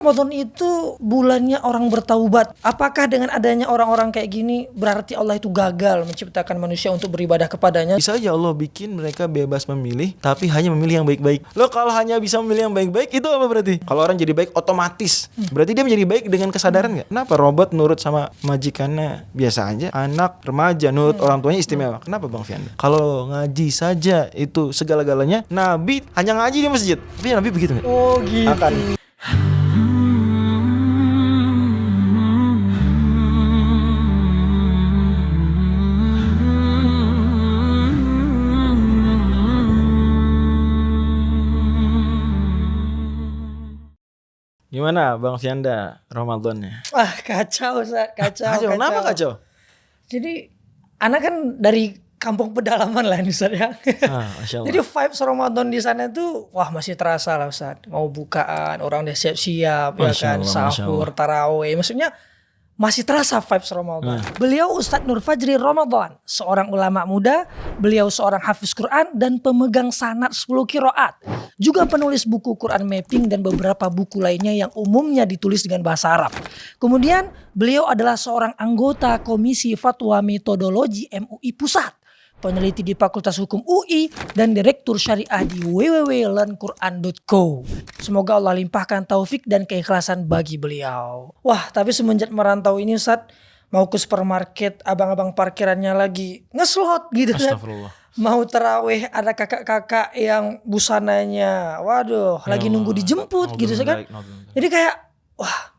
Ramadan itu bulannya orang bertaubat. Apakah dengan adanya orang-orang kayak gini berarti Allah itu gagal menciptakan manusia untuk beribadah kepadanya? Bisa aja Allah bikin mereka bebas memilih, tapi hanya memilih yang baik-baik. Lo kalau hanya bisa memilih yang baik-baik, itu apa berarti? Kalau orang jadi baik otomatis, berarti dia menjadi baik dengan kesadaran nggak? Kenapa robot nurut sama majikannya biasa aja? Anak remaja nurut orang tuanya istimewa. Kenapa Bang Fianda? Kalau ngaji saja itu segala-galanya, Nabi hanya ngaji di masjid. Tapi Nabi begitu nggak? Oh gitu. Akan. Gimana Bang Fianda Ramadannya? Kacau Ustaz, kacau. Kenapa kacau? Jadi anak kan dari kampung pedalaman lah ini Ustaz ya. Masya Allah. Jadi vibes Ramadan di sana tuh wah masih terasa lah Ustaz. Mau bukaan, orang udah siap-siap ya kan, sahur, tarawih. Maksudnya masih terasa vibes Ramadan. Beliau Ustadz Nur Fajri Ramadan, seorang ulama muda, beliau seorang hafiz Quran dan pemegang sanad 10 qiraat. Juga penulis buku Quran Mapping dan beberapa buku lainnya yang umumnya ditulis dengan bahasa Arab. Kemudian beliau adalah seorang anggota Komisi Fatwa Metodologi MUI Pusat, peneliti di Fakultas Hukum UI, dan direktur syariah di www.learnquran.co. Semoga Allah limpahkan taufik dan keikhlasan bagi beliau. Wah, tapi semenjak merantau ini Ustaz, mau ke supermarket, abang-abang parkirannya lagi ngeslot gitu kan. Mau tarawih ada kakak-kakak yang busananya, waduh, lagi nunggu dijemput gitu kan. Jadi kayak, wah,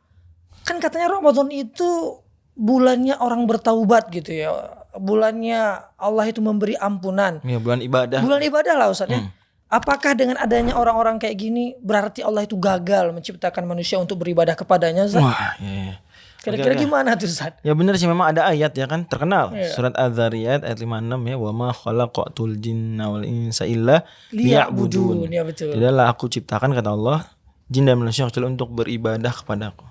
kan katanya Ramadan itu bulannya orang bertaubat gitu ya. Bulannya Allah itu memberi ampunan. Ya, bulan ibadah. Bulan ibadah lah Ustaz ya. Apakah dengan adanya orang-orang kayak gini berarti Allah itu gagal menciptakan manusia untuk beribadah kepadanya Ustaz? Wah, iya. Kira-kira gimana tuh Ustaz? Ya benar sih, memang ada ayat ya kan terkenal. Surat Az-Zariyat ayat 56 ya, wa ma khalaqatul jinna wal insa illa liya'budun. Ya betul. Tidaklah aku ciptakan kata Allah jin dan manusia kecuali untuk beribadah kepadaku.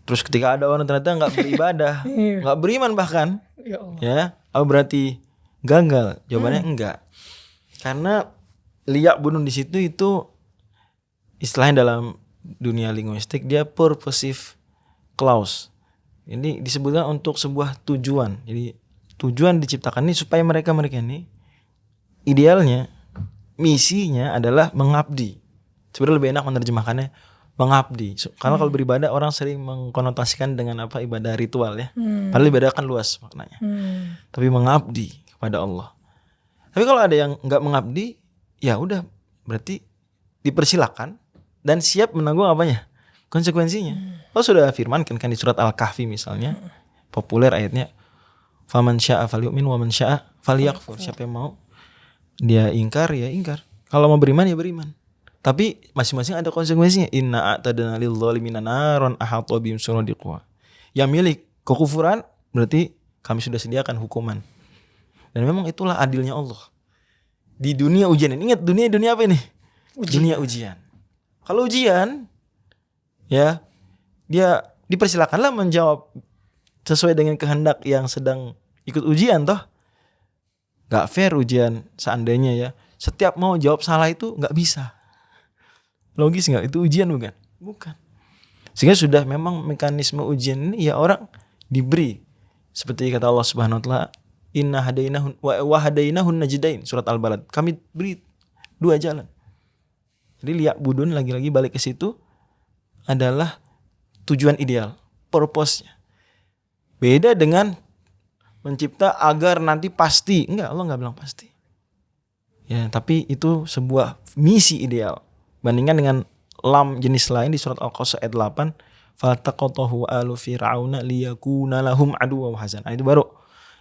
Terus ketika ada orang ternyata nggak beribadah, nggak beriman bahkan, ya, berarti gagal? Jawabannya enggak. Karena liya'budun di situ itu istilahnya dalam dunia linguistik dia purposive clause. Ini disebutkan untuk sebuah tujuan. Jadi tujuan diciptakan ini supaya mereka ini idealnya misinya adalah mengabdi. Sebenarnya lebih enak menerjemahkannya mengabdi. Karena kalau beribadah orang sering mengkonotasikan dengan apa ibadah ritual ya. Padahal ibadah kan luas maknanya. Tapi mengabdi kepada Allah. Tapi kalau ada yang nggak mengabdi, ya udah berarti dipersilakan dan siap menanggung apanya? Konsekuensinya. Allah sudah firmankan kan di surat Al-Kahfi misalnya, populer ayatnya, faman syaa falyu'min wa man syaa falyakfur. Siapa yang mau dia ingkar ya ingkar. Kalau mau beriman ya beriman. Tapi masing-masing ada konsekuensinya. Inna a'tadna lil-zalimina naron ahata bihim suradiqha. Yang milik kekufuran berarti kami sudah sediakan hukuman. Dan memang itulah adilnya Allah. Di dunia ujian ini, ingat dunia apa ini? Dunia ujian. Kalau ujian ya dia dipersilakanlah menjawab sesuai dengan kehendak yang sedang ikut ujian toh. Gak fair ujian seandainya ya setiap mau jawab salah itu gak bisa. Logis gak? Itu ujian bukan? Bukan. Sehingga sudah memang mekanisme ujian ini ya orang diberi seperti kata Allah Subhanahu wa taala, inna hadainahun wa hadainahun najdain, surat Al-Balad. Kami beri dua jalan. Jadi liya'budun lagi-lagi balik ke situ adalah tujuan ideal, purpose-nya. Beda dengan mencipta agar nanti pasti. Enggak, Allah enggak bilang pasti. Ya, tapi itu sebuah misi ideal. Bandingkan dengan lam jenis lain di surat Al-Qasas ayat 8, faltaqatahu alu fir'auna liyakuna lahum aduwwan wa hazan. Itu baru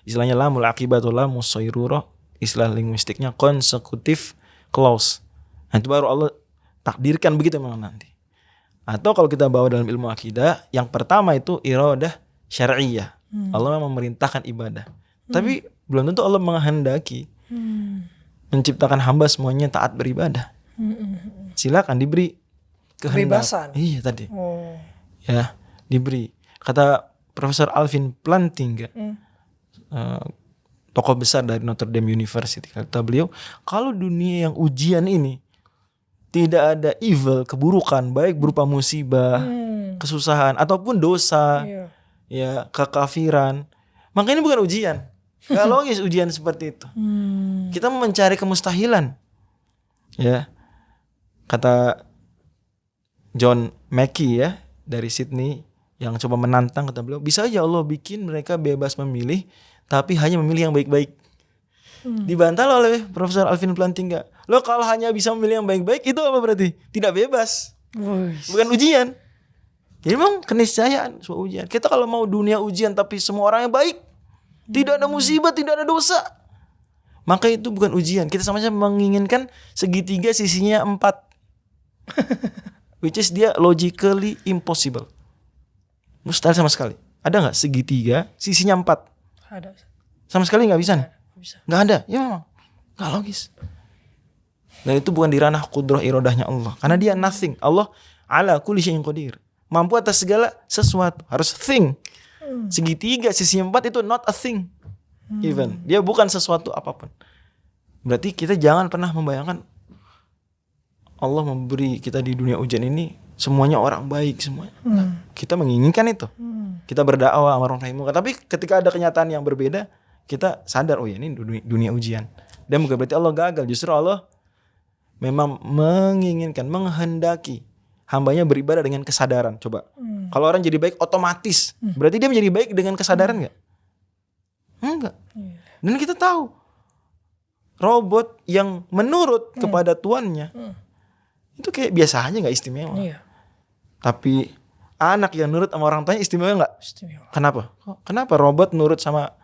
istilahnya lamul aqibatul lamus sayrurah, istilah linguistiknya consecutive clause. Nah, itu baru Allah takdirkan begitu memang nanti. Atau kalau kita bawa dalam ilmu akidah, yang pertama itu iradah syar'iyyah. Allah memang memerintahkan ibadah. Tapi belum tentu Allah menghendaki menciptakan hamba semuanya taat beribadah. Silakan diberi kehendak. Kebebasan. Iya tadi. Ya, diberi. Kata Profesor Alvin Plantinga, tokoh besar dari Notre Dame University, kata beliau, kalau dunia yang ujian ini tidak ada evil, keburukan, baik berupa musibah, kesusahan ataupun dosa, ya kekafiran, maka ini bukan ujian. Gak logis ujian seperti itu. Kita mencari kemustahilan. Ya, kata John Mackey ya dari Sydney yang coba menantang, kata beliau, bisa aja Allah bikin mereka bebas memilih, tapi hanya memilih yang baik-baik. Dibantah oleh Profesor Alvin Plantinga. Lo kalau hanya bisa memilih yang baik-baik itu apa berarti? Tidak bebas. Bukan ujian. Jadi memang keniscayaan sebuah ujian. Kita kalau mau dunia ujian tapi semua orangnya baik, tidak ada musibah, tidak ada dosa, maka itu bukan ujian. Kita sama-sama menginginkan segitiga sisinya 4. Which is dia logically impossible. Mustahil sama sekali. Ada gak segitiga sisinya 4? Ada. Sama sekali gak bisa nih? Bisa. Gak ada. Ya memang gak logis. Dan itu bukan di ranah kudrah irodahnya Allah. Karena dia nothing. Allah ala kulli syai'in qadir, mampu atas segala sesuatu. Harus thing. Segitiga sisinya 4 itu not a thing. Even. Dia bukan sesuatu apapun. Berarti kita jangan pernah membayangkan Allah memberi kita di dunia ujian ini semuanya orang baik semuanya. Kita menginginkan itu. Kita berdakwah amar ma'ruf nahi munkar. Tapi ketika ada kenyataan yang berbeda, kita sadar, oh ya ini dunia ujian. Dan bukan berarti Allah gagal. Justru Allah memang menginginkan, menghendaki hambanya beribadah dengan kesadaran. Coba. Kalau orang jadi baik otomatis, berarti dia menjadi baik dengan kesadaran gak? Enggak. Dan kita tahu robot yang menurut kepada tuannya itu kayak biasa aja, gak istimewa. Tapi anak yang nurut sama orang tuanya istimewa gak? Istimewa. Kenapa? Kenapa robot nurut sama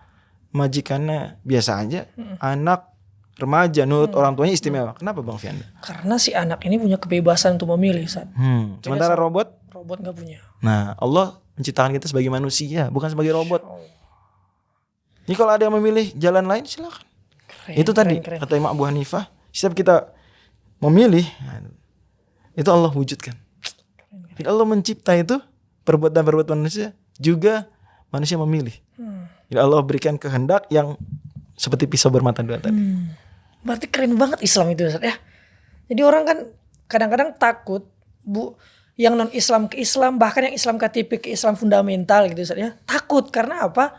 majikannya biasa aja, anak remaja nurut orang tuanya istimewa? Kenapa Bang Fianda? Karena si anak ini punya kebebasan untuk memilih, Ustaz. Sementara robot gak punya. Nah, Allah menciptakan kita sebagai manusia, bukan sebagai robot. Jadi kalau ada yang memilih jalan lain, silakan. Itu tadi kata Imam Abu Hanifah, setiap kita memilih, itu Allah wujudkan. Jadi Allah mencipta itu perbuatan manusia, juga manusia memilih. Jadi Allah berikan kehendak yang seperti pisau bermata dua tadi. Berarti keren banget Islam itu, Ustaz ya. Jadi orang kan kadang-kadang takut yang non Islam ke Islam, bahkan yang Islam KTP ke Islam fundamental gitu, Ustaz ya. Takut karena apa?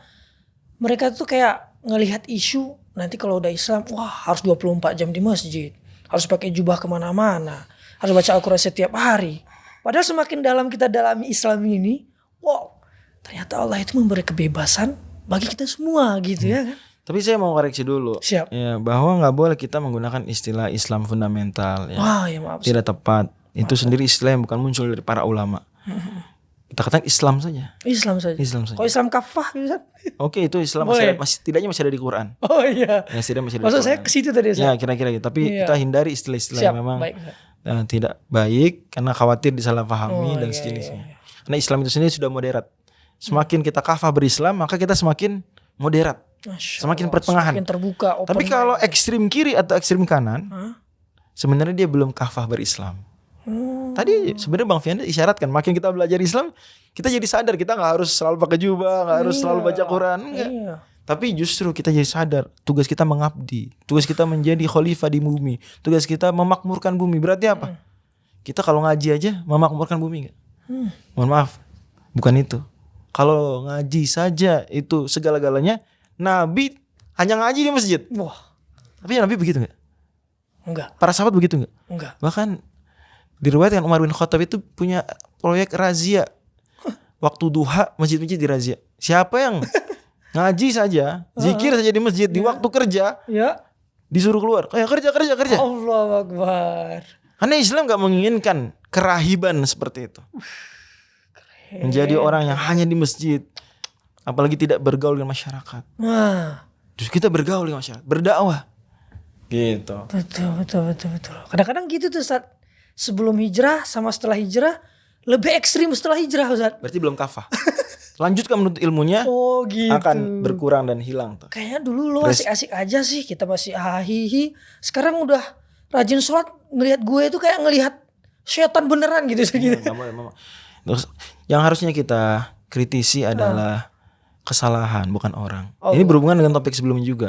Mereka tuh kayak ngelihat isu nanti kalau udah Islam, wah harus 24 jam di masjid, harus pakai jubah kemana-mana, harus baca Al-Quran setiap hari. Padahal semakin dalam kita dalami Islam ini, wow, ternyata Allah itu memberi kebebasan bagi kita semua gitu ya kan. Tapi saya mau koreksi dulu. Siap. Ya, bahwa gak boleh kita menggunakan istilah Islam fundamental ya. Wah, ya maaf. Tidak tepat. Itu sendiri istilah yang bukan muncul dari para ulama. Kita katakan Islam saja. Islam saja. Kalau Islam kafah gitu kan? Oke, itu Islam setidaknya masih ada di Quran. Oh iya. Ya, setidaknya masih ada maksud di Quran. saya ke situ tadi. Ya, kira-kira gitu. Tapi kita hindari istilah-istilah yang memang tidak baik karena khawatir disalahpahami dan sejenisnya. Karena Islam itu sendiri sudah moderat. Semakin kita kafah berislam, maka kita semakin moderat. Semakin pertengahan. Semakin terbuka. Tapi kalau ekstrim kiri atau ekstrim kanan, sebenarnya dia belum kafah berislam. Tadi sebenarnya Bang Fianda isyaratkan, makin kita belajar Islam, kita jadi sadar kita nggak harus selalu pakai jubah, nggak harus selalu baca Quran, enggak. Tapi justru kita jadi sadar tugas kita mengabdi, tugas kita menjadi khalifah di bumi, tugas kita memakmurkan bumi. Berarti apa? Kita kalau ngaji aja memakmurkan bumi nggak? Mohon maaf, bukan itu. Kalau ngaji saja itu segala-galanya, Nabi hanya ngaji di masjid. Wah. Tapi Nabi begitu nggak? Enggak. Para sahabat begitu nggak? Enggak. Bahkan diriwayatkan Umar bin Khattab itu punya proyek razia. Waktu duha masjid-masjid dirazia. Siapa yang ngaji saja, zikir saja di masjid di waktu kerja, disuruh keluar. Kayak kerja. Allahu Akbar. Karena Islam gak menginginkan kerahiban seperti itu. Menjadi orang yang hanya di masjid, apalagi tidak bergaul dengan masyarakat. Terus kita bergaul dengan masyarakat, berdakwah. Gitu. Betul. Kadang-kadang gitu tuh Ustaz. Sebelum hijrah sama setelah hijrah lebih ekstrim setelah hijrah, Ustaz. Berarti belum kafah. Lanjutkan menuntut ilmunya, gitu. akan berkurang dan hilang tuh. Kayaknya dulu lo asik-asik aja sih, kita masih hahihi. Sekarang udah rajin sholat, ngelihat gue itu kayak ngelihat setan beneran gitu. Terus yang harusnya kita kritisi adalah kesalahan, bukan orang. Ini berhubungan dengan topik sebelumnya juga.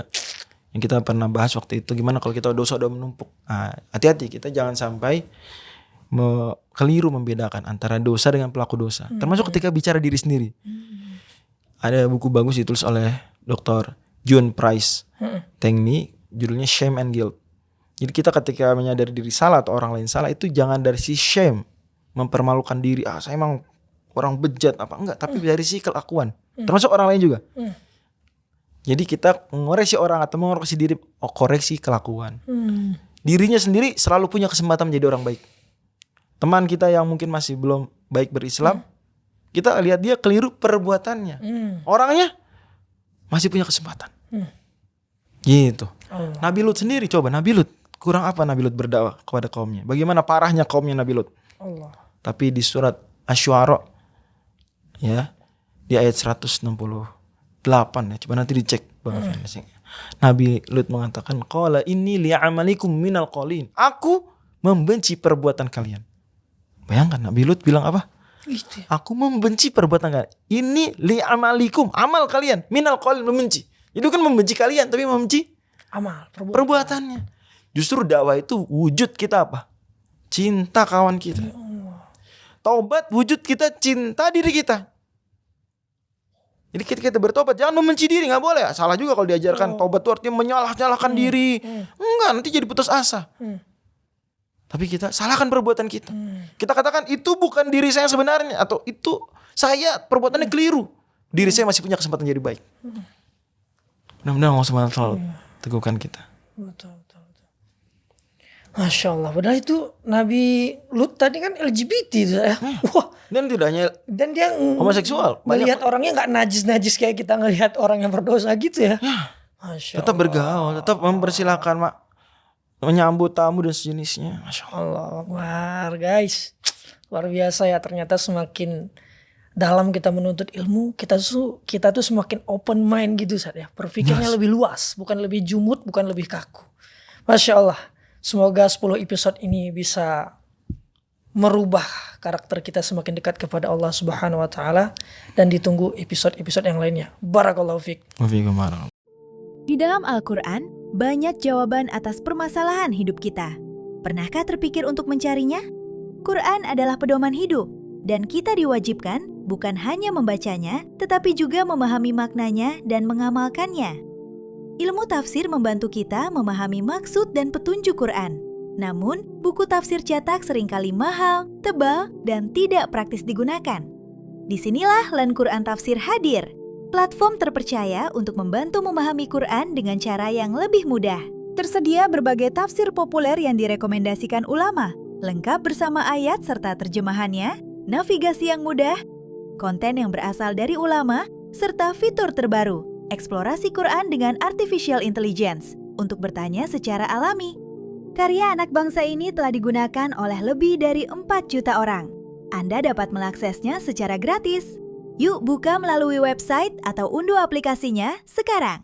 yang kita pernah bahas waktu itu, gimana kalau kita dosa udah menumpuk. Nah, hati-hati kita jangan sampai keliru membedakan antara dosa dengan pelaku dosa. Termasuk ketika bicara diri sendiri. Ada buku bagus ditulis oleh Dr. John Price Tengmi, judulnya Shame and Guilt. Jadi kita ketika menyadari diri salah atau orang lain salah, itu jangan dari si shame, mempermalukan diri, saya emang orang bejat apa enggak, tapi dari si kelakuan. Termasuk orang lain juga. Jadi kita mengoreksi orang atau mengoreksi diri, koreksi kelakuan. Dirinya sendiri selalu punya kesempatan menjadi orang baik. Teman kita yang mungkin masih belum baik berislam, kita lihat dia keliru perbuatannya. Orangnya masih punya kesempatan. Gitu. Nabi Lut sendiri, coba Nabi Lut, kurang apa Nabi Lut berdakwah kepada kaumnya? Bagaimana parahnya kaumnya Nabi Lut? Tapi di surat Asy-Syu'ara, ya, di ayat 168 ya, coba nanti dicek Bang Afan. Nabi Lut mengatakan, qala inni li'amalikum minal qalin. Aku membenci perbuatan kalian. Bayangkan Nabi Lut bilang apa? Aku membenci perbuatan kalian. Ini li'amalikum, amal kalian, minal qalin, membenci. Itu kan membenci kalian tapi membenci amal, perbuatannya. Justru dakwah itu wujud kita apa? Cinta kawan kita. Taubat wujud kita cinta diri kita. Jadi ketika kita bertobat jangan membenci diri, nggak boleh. Salah juga kalau diajarkan taubat itu artinya menyalah-nyalahkan diri. Enggak, nanti jadi putus asa. Tapi kita salahkan perbuatan kita. Kita katakan itu bukan diri saya sebenarnya, atau itu saya perbuatannya keliru. Diri saya masih punya kesempatan jadi baik. Mudah-mudahan Allah SWT selalu teguhkan kita. Betul. Masya Allah. Padahal itu Nabi Lut tadi kan LGBT itu ya. Wah. Dan tidak hanya dia homoseksual. Melihat orangnya gak najis-najis kayak kita ngelihat orang yang berdosa gitu ya. Masya tetap Allah. Bergaul, tetap mempersilahkan menyambut tamu dan sejenisnya. Masya Allah Akbar guys. Luar biasa ya, ternyata semakin dalam kita menuntut ilmu, kita tuh semakin open mind gitu ya. Berpikirnya lebih luas, bukan lebih jumut, bukan lebih kaku. Masya Allah. Semoga 10 episode ini bisa merubah karakter kita semakin dekat kepada Allah Subhanahu wa taala, dan ditunggu episode-episode yang lainnya. Barakallahu fiik. Di dalam Al-Qur'an banyak jawaban atas permasalahan hidup kita. Pernahkah terpikir untuk mencarinya? Quran adalah pedoman hidup, dan kita diwajibkan bukan hanya membacanya, tetapi juga memahami maknanya dan mengamalkannya. Ilmu tafsir membantu kita memahami maksud dan petunjuk Quran. Namun, buku tafsir cetak seringkali mahal, tebal, dan tidak praktis digunakan. Disinilah Learn Quran Tafsir hadir, platform terpercaya untuk membantu memahami Quran dengan cara yang lebih mudah. Tersedia berbagai tafsir populer yang direkomendasikan ulama, lengkap bersama ayat serta terjemahannya, navigasi yang mudah, konten yang berasal dari ulama, serta fitur terbaru, eksplorasi Quran dengan artificial intelligence untuk bertanya secara alami. Karya anak bangsa ini telah digunakan oleh lebih dari 4 juta orang. Anda dapat mengaksesnya secara gratis. Yuk buka melalui website atau unduh aplikasinya sekarang.